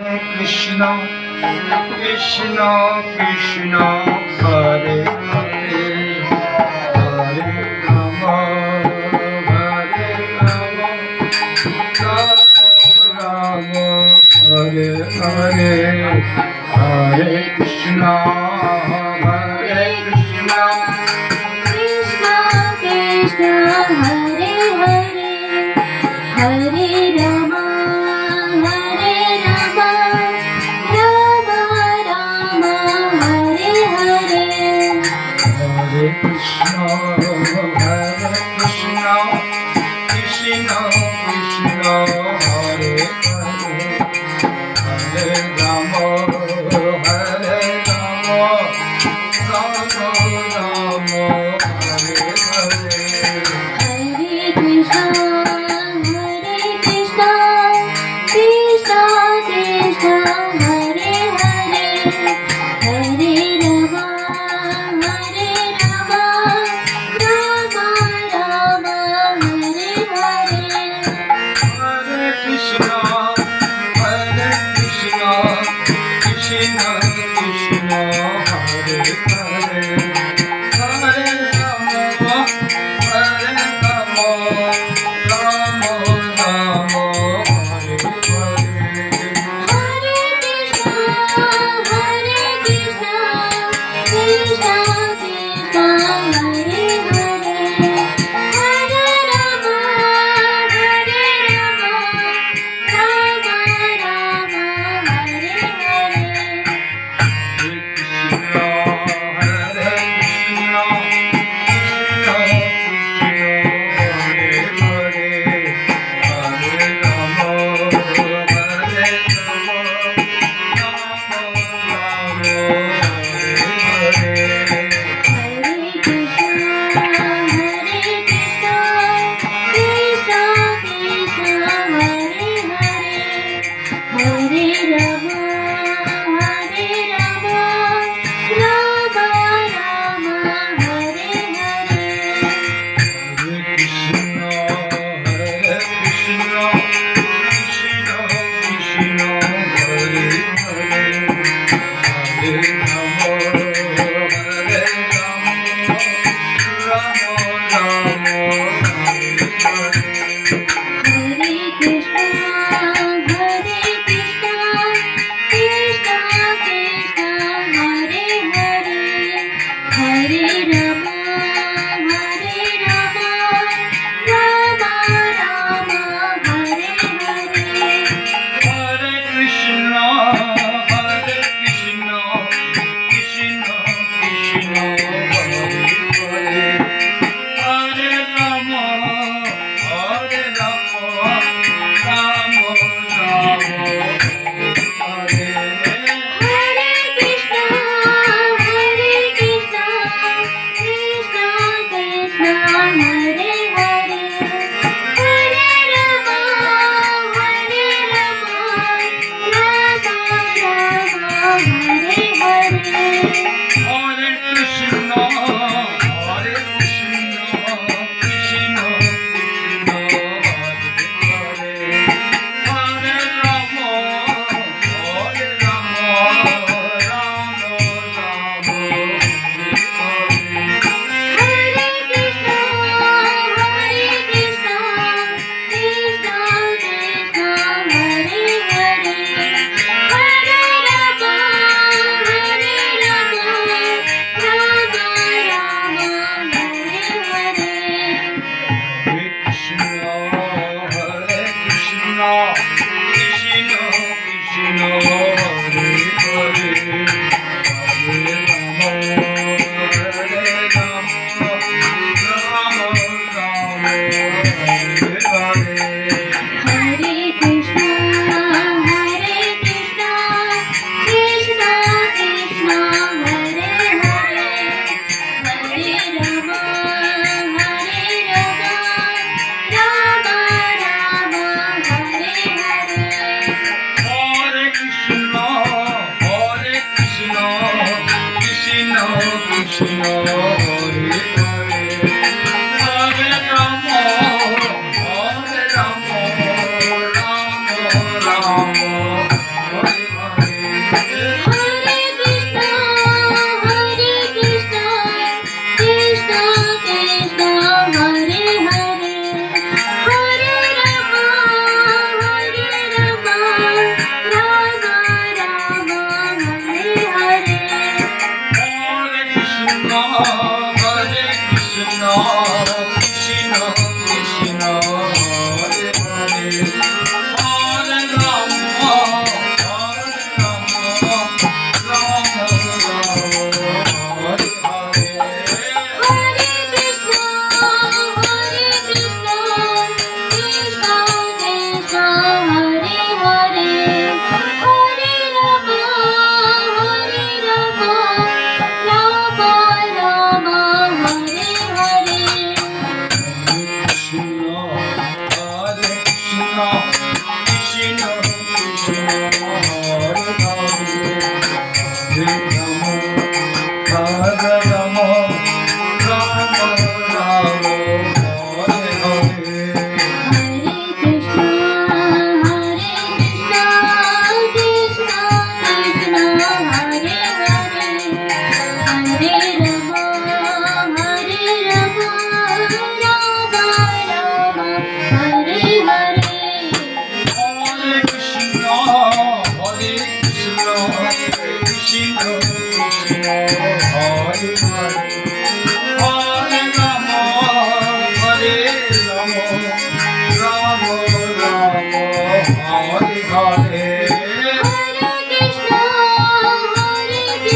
Krishna Krishna Krishna Hare Hare Hare Ram Hare Ram Ram Ram Hare Hare Hare Krishna Hare Krishna Krishna Krishna Hare Hare Hare Ram Hare Ram Ram Ram Hare Hare Hare Krishna Krishna Krishna Hare Hare Hare Ram Hare Ram Ram Ram Hare Hare Hare Krishna Krishna Krishna Hare Hare Hare Ram Hare Ram Ram Ram Hare Hare Hare Krishna Krishna Krishna Hare Hare Hare Ram Hare Ram Ram Ram Hare Hare Hare Krishna Krishna Krishna Hare Hare Hare Ram Ram Ram Hare Hare Hare Krishna Krishna Krishna Hare Hare Hare Ram Ram Ram Hare Hare Hare Krishna Krishna Krishna Hare Hare Hare Ram Ram Ram Hare Hare Hare Krishna, Krishna Krishna, Hare Hare, Hare Rama, Hare Rama, Rama Rama, Hare Hare. Hare Krishna Krishna Krishna Hare Hare Hare Ram Ram Hare Hare Hare Krishna, Krishna Krishna, Hare Hare, Hare Rama, Hare Rama, Rama Rama, Hare Hare. Hare Krishna Krishna Krishna Hare Hare Hare Ram Ram Hare Hare Hare Krishna, Krishna Krishna, Hare Hare, Hare Rama, Hare Rama, Rama Rama, Hare Hare. Hare Krishna Krishna Krishna Hare Hare Hare Ram Ram Ram Hare Hare Hare Krishna, Krishna Krishna, Hare Hare.